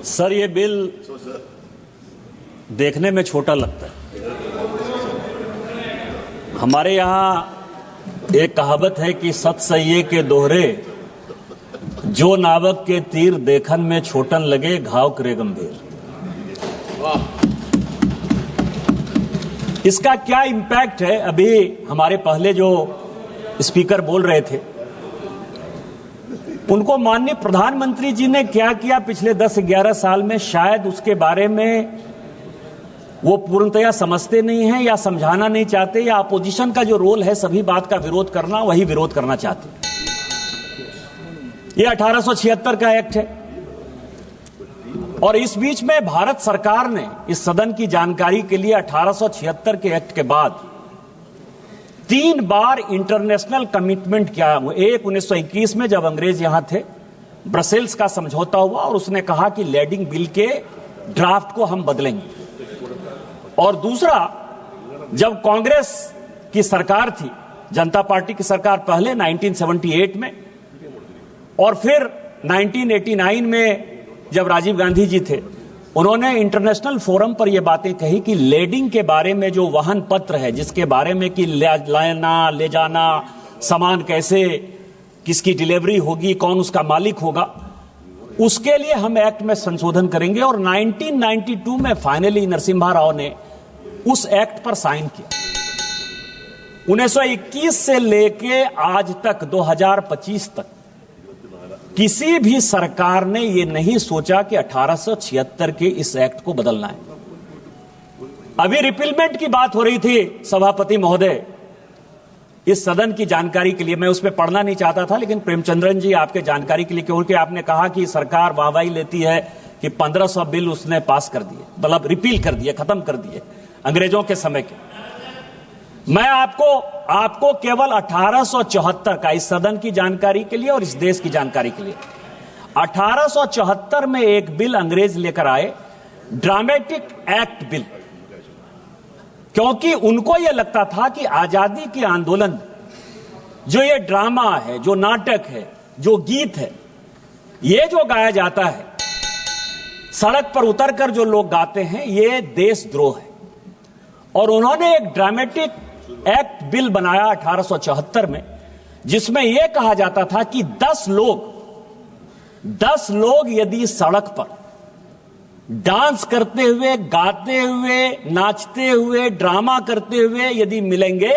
Sir, ये bill देखने में छोटा लगता है। हमारे यहाँ एक कहावत है कि सत सइये के दोहरे, जो नावक के तीर देखन में छोटन लगे, घाव करे गंभीर। इसका क्या इम्पैक्ट है? अभी हमारे पहले जो स्पीकर बोल रहे थे, उनको माननीय प्रधानमंत्री जी ने क्या किया पिछले 10-11 साल में, शायद उसके बारे में वो पूर्णतया समझते नहीं हैं या समझाना नहीं चाहते, या अपोजिशन का जो रोल है सभी बात का विरोध करना, वही विरोध करना चाहते। ये 1876 का एक्ट है और इस बीच में भारत सरकार ने इस सदन की जानकारी के लिए 1876 के एक्ट के बाद 3 बार इंटरनेशनल कमिटमेंट किया। एक 1921 में जब अंग्रेज यहां थे, ब्रसेल्स का समझौता हुआ और उसने कहा कि लैंडिंग बिल के ड्राफ्ट को हम बदलेंगे। और दूसरा, जब कांग्रेस की सरकार थी, जनता पार्टी की सरकार पहले 1978 में, और फिर 1989 में जब राजीव गांधी जी थे, उन्होंने इंटरनेशनल फोरम पर यह बातें कही कि लैंडिंग के बारे में जो वाहन पत्र है, जिसके बारे में कि लाना ले जाना, सामान कैसे, किसकी डिलीवरी होगी, कौन उसका मालिक होगा, उसके लिए हम एक्ट में संशोधन करेंगे। और 1992 में फाइनली नरसिम्हा राव ने उस एक्ट पर साइन किया। 1921 से लेके आज तक 2025 तक किसी भी सरकार ने यह नहीं सोचा कि 1876 के इस एक्ट को बदलना है। अभी रिपीलमेंट की बात हो रही थी सभापति महोदय, इस सदन की जानकारी के लिए मैं उसमें पढ़ना नहीं चाहता था, लेकिन प्रेमचंद्रन जी आपके जानकारी के लिए, क्योंकि आपने कहा कि सरकार वाहवाही लेती है कि 1500 बिल उसने पास कर दिए, मतलब रिपील कर दिए, खत्म कर दिए अंग्रेजों के समय के। मैं आपको केवल 1874 का, इस सदन की जानकारी के लिए और इस देश की जानकारी के लिए, 1874 में एक बिल अंग्रेज लेकर आए, ड्रामेटिक एक्ट बिल, क्योंकि उनको यह लगता था कि आजादी के आंदोलन, जो ये ड्रामा है, जो नाटक है, जो गीत है, ये जो गाया जाता है, सड़क पर उतरकर जो लोग गाते हैं, ये देशद्रोह है। और उन्होंने एक ड्रामेटिक एक्ट बिल बनाया 1874 में, जिसमें यह कहा जाता था कि 10 लोग यदि सड़क पर डांस करते हुए, गाते हुए, नाचते हुए, ड्रामा करते हुए यदि मिलेंगे,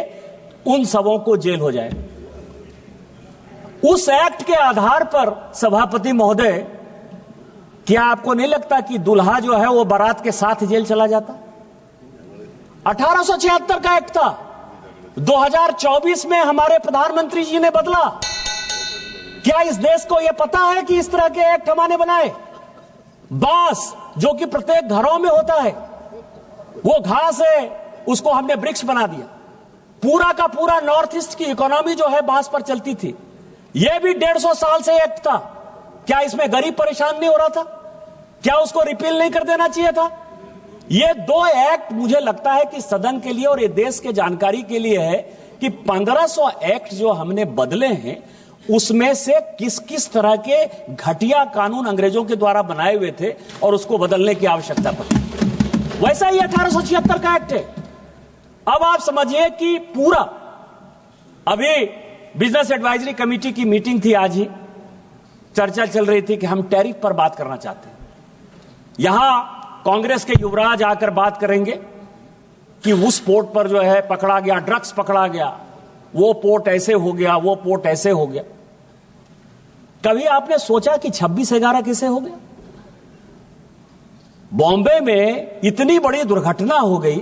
उन सबों को जेल हो जाए। उस एक्ट के आधार पर सभापति महोदय, क्या आपको नहीं लगता कि दुल्हा जो है वो बारात के साथ जेल चला जाता? 1876 का एक्ट था, 2024 में हमारे प्रधानमंत्री जी ने बदला। क्या इस देश को यह पता है कि इस तरह के एक्ट हमने बनाए? बांस जो कि प्रत्येक घरों में होता है, वो घास है, उसको हमने वृक्ष बना दिया। पूरा का पूरा नॉर्थ ईस्ट की इकोनॉमी जो है बांस पर चलती थी। यह भी 150 साल से एक्ट था। क्या इसमें गरीब परेशान नहीं हो रहा था? क्या उसको रिपील नहीं कर देना चाहिए था? ये 2 एक्ट मुझे लगता है कि सदन के लिए और ये देश के जानकारी के लिए है कि 1500 एक्ट जो हमने बदले हैं, उसमें से किस किस तरह के घटिया कानून अंग्रेजों के द्वारा बनाए हुए थे और उसको बदलने की आवश्यकता पड़ी। वैसा ही 1876 का एक्ट है। अब आप समझिए कि पूरा, अभी बिजनेस एडवाइजरी कमेटी की मीटिंग थी, आज ही चर्चा चल रही थी कि हम टैरिफ पर बात करना चाहते हैं। यहां कांग्रेस के युवराज आकर बात करेंगे कि उस पोर्ट पर जो है पकड़ा गया, ड्रग्स पकड़ा गया, वो पोर्ट ऐसे हो गया, वो पोर्ट ऐसे हो गया। कभी आपने सोचा कि 26/11 कैसे हो गया? बॉम्बे में इतनी बड़ी दुर्घटना हो गई,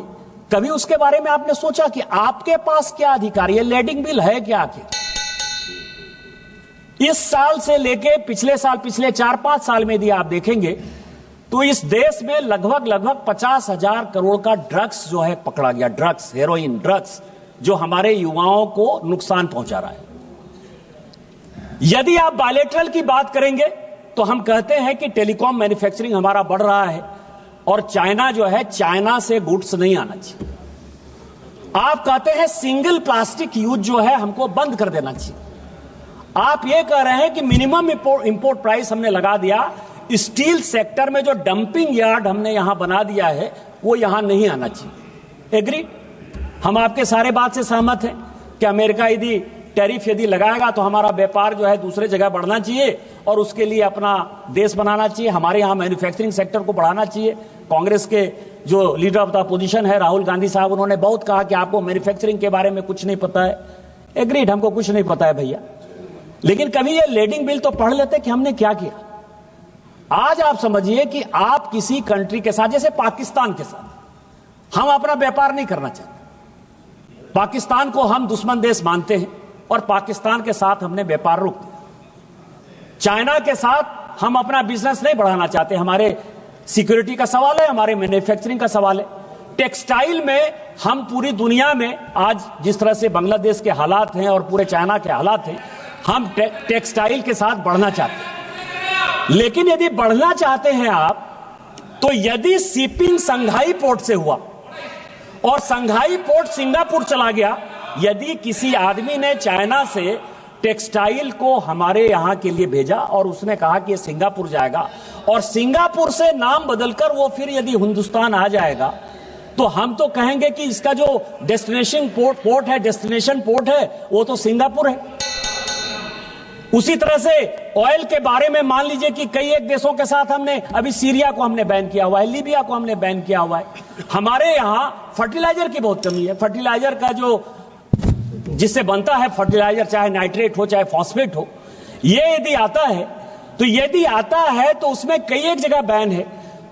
कभी उसके बारे में आपने सोचा कि आपके पास क्या अधिकार, ये लैंडिंग बिल है क्या आखिर? इस साल से लेके पिछले साल, पिछले 4-5 साल में यदि आप देखेंगे तो इस देश में लगभग 50,000 करोड़ का ड्रग्स जो है पकड़ा गया। ड्रग्स, हेरोइन ड्रग्स, जो हमारे युवाओं को नुकसान पहुंचा रहा है। यदि आप बायलैटरल की बात करेंगे तो हम कहते हैं कि टेलीकॉम मैन्युफैक्चरिंग हमारा बढ़ रहा है और चाइना जो है, चाइना से गुड्स नहीं आना चाहिए। आप कहते हैं सिंगल प्लास्टिक यूज जो है हमको बंद कर देना चाहिए। आप ये कह रहे हैं कि मिनिमम इंपोर्ट प्राइस हमने लगा दिया, स्टील सेक्टर में जो डंपिंग यार्ड हमने यहां बना दिया है वो यहां नहीं आना चाहिए। एग्री? हम आपके सारे बात से सहमत हैं कि अमेरिका यदि टैरिफ यदि लगाएगा तो हमारा व्यापार जो है दूसरे जगह बढ़ना चाहिए और उसके लिए अपना देश बनाना चाहिए, हमारे यहां मैन्युफैक्चरिंग सेक्टर को बढ़ाना चाहिए। कांग्रेस के जो लीडर ऑफ द अपोजिशन है राहुल गांधी साहब, उन्होंने बहुत कहा कि आपको मैन्युफैक्चरिंग के बारे में कुछ नहीं पता है। एग्रीड, हमको कुछ नहीं पता है भैया, लेकिन कभी ये लेडिंग बिल तो पढ़ लेते कि हमने क्या किया। आज आप समझिए कि आप किसी कंट्री के साथ, जैसे पाकिस्तान के साथ हम अपना व्यापार नहीं करना चाहते, पाकिस्तान को हम दुश्मन देश मानते हैं और पाकिस्तान के साथ हमने व्यापार रोक दिया। चाइना के साथ हम अपना बिजनेस नहीं बढ़ाना चाहते, हमारे सिक्योरिटी का सवाल है, हमारे मैन्युफैक्चरिंग का सवाल है। टेक्सटाइल में हम पूरी दुनिया में आज जिस तरह से बांग्लादेश के हालात हैं और पूरे चाइना के हालात हैं, हम टेक्सटाइल के साथ बढ़ना चाहते हैं। लेकिन यदि बढ़ना चाहते हैं आप, तो यदि शिपिंग संघाई पोर्ट से हुआ और संघाई पोर्ट सिंगापुर चला गया, यदि किसी आदमी ने चाइना से टेक्सटाइल को हमारे यहां के लिए भेजा और उसने कहा कि सिंगापुर जाएगा और सिंगापुर से नाम बदलकर वो फिर यदि हिंदुस्तान आ जाएगा, तो हम तो कहेंगे कि इसका जो डेस्टिनेशन पोर्ट है, डेस्टिनेशन पोर्ट है, वो तो सिंगापुर है। उसी तरह से ऑयल के बारे में मान लीजिए कि कई एक देशों के साथ हमने, अभी सीरिया को हमने बैन किया हुआ है, लीबिया को हमने बैन किया हुआ है। हमारे यहां फर्टिलाइजर की बहुत कमी है। फर्टिलाइजर का जो जिससे बनता है फर्टिलाइजर, चाहे नाइट्रेट हो चाहे फॉस्फेट हो, ये यदि आता है तो उसमें कई एक जगह बैन है।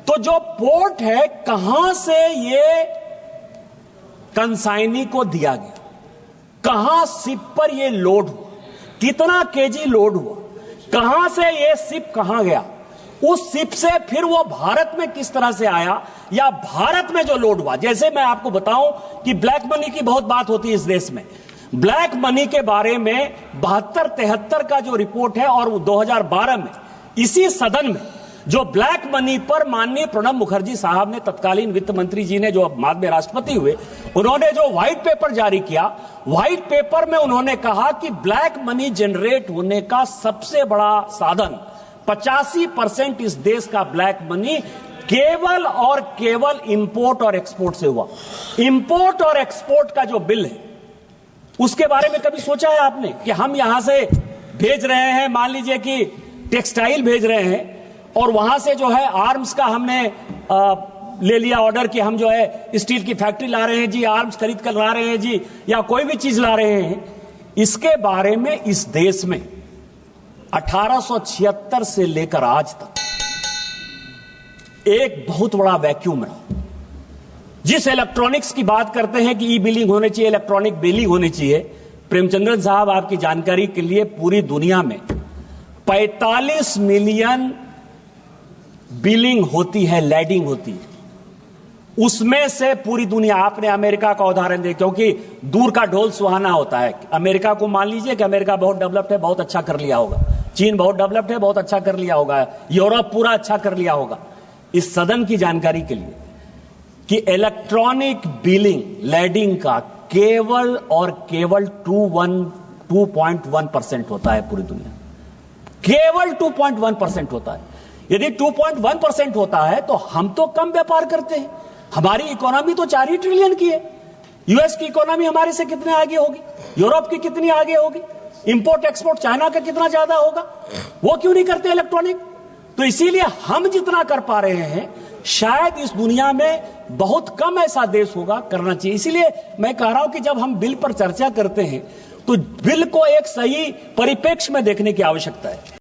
तो जो पोर्ट है, कहां से ये कंसाइनी को दिया गया, कहां शिप पर ये लोड हुआ, कितना केजी लोड हुआ, कहां से ये शिप कहां गया, उस शिप से फिर वो भारत में किस तरह से आया, या भारत में जो लोड हुआ। जैसे मैं आपको बताऊं कि ब्लैक मनी की बहुत बात होती है इस देश में। ब्लैक मनी के बारे में 72-73 का जो रिपोर्ट है और 2012 में इसी सदन में जो ब्लैक मनी पर माननीय प्रणब मुखर्जी साहब ने, तत्कालीन वित्त मंत्री जी ने, जो बाद में राष्ट्रपति हुए, उन्होंने जो व्हाइट पेपर जारी किया, व्हाइट पेपर में उन्होंने कहा कि ब्लैक मनी जनरेट होने का सबसे बड़ा साधन 85% इस देश का ब्लैक मनी केवल और केवल इंपोर्ट और एक्सपोर्ट से हुआ। इंपोर्ट और एक्सपोर्ट का जो बिल है, उसके बारे में कभी सोचा है आपने कि हम यहां से भेज रहे हैं, मान लीजिए कि टेक्सटाइल भेज रहे हैं और वहां से जो है आर्म्स का हमने ले लिया ऑर्डर कि हम जो है स्टील की फैक्ट्री ला रहे हैं जी, आर्म्स खरीद कर ला रहे हैं जी, या कोई भी चीज ला रहे हैं। इसके बारे में इस देश में 1876 से लेकर आज तक एक बहुत बड़ा वैक्यूम रहा। जिस इलेक्ट्रॉनिक्स की बात करते हैं कि ई बिलिंग होनी चाहिए, इलेक्ट्रॉनिक बिलिंग होनी चाहिए, प्रेमचंद्रन साहब आपकी जानकारी के लिए पूरी दुनिया में 45 मिलियन बिलिंग होती है, लैडिंग होती है। उसमें से पूरी दुनिया, आपने अमेरिका का उदाहरण दे, क्योंकि दूर का ढोल सुहाना होता है। अमेरिका को मान लीजिए कि अमेरिका बहुत डेवलप्ड है, बहुत अच्छा कर लिया होगा। चीन बहुत डेवलप्ड है, बहुत अच्छा कर लिया होगा। यूरोप पूरा अच्छा कर लिया होगा। इस सदन की जानकारी के लिए कि इलेक्ट्रॉनिक बिलिंग, लैडिंग का केवल और केवल 2.1% होता है पूरी दुनिया, केवल 2.1% होता है। यदि 2.1% होता है तो हम तो कम व्यापार करते हैं। हमारी इकोनॉमी तो 4 ही ट्रिलियन की है। यूएस की इकोनॉमी हमारे से कितने आगे होगी, यूरोप की कितनी आगे होगी, इंपोर्ट एक्सपोर्ट चाइना का कितना ज्यादा होगा। वो क्यों नहीं करते इलेक्ट्रॉनिक? तो इसीलिए हम जितना कर पा रहे हैं, शायद इस दुनिया में बहुत कम ऐसा देश होगा करना चाहिए। इसीलिए मैं कह रहा हूं कि जब हम बिल पर चर्चा करते हैं तो बिल को एक सही परिप्रेक्ष्य में देखने की आवश्यकता है।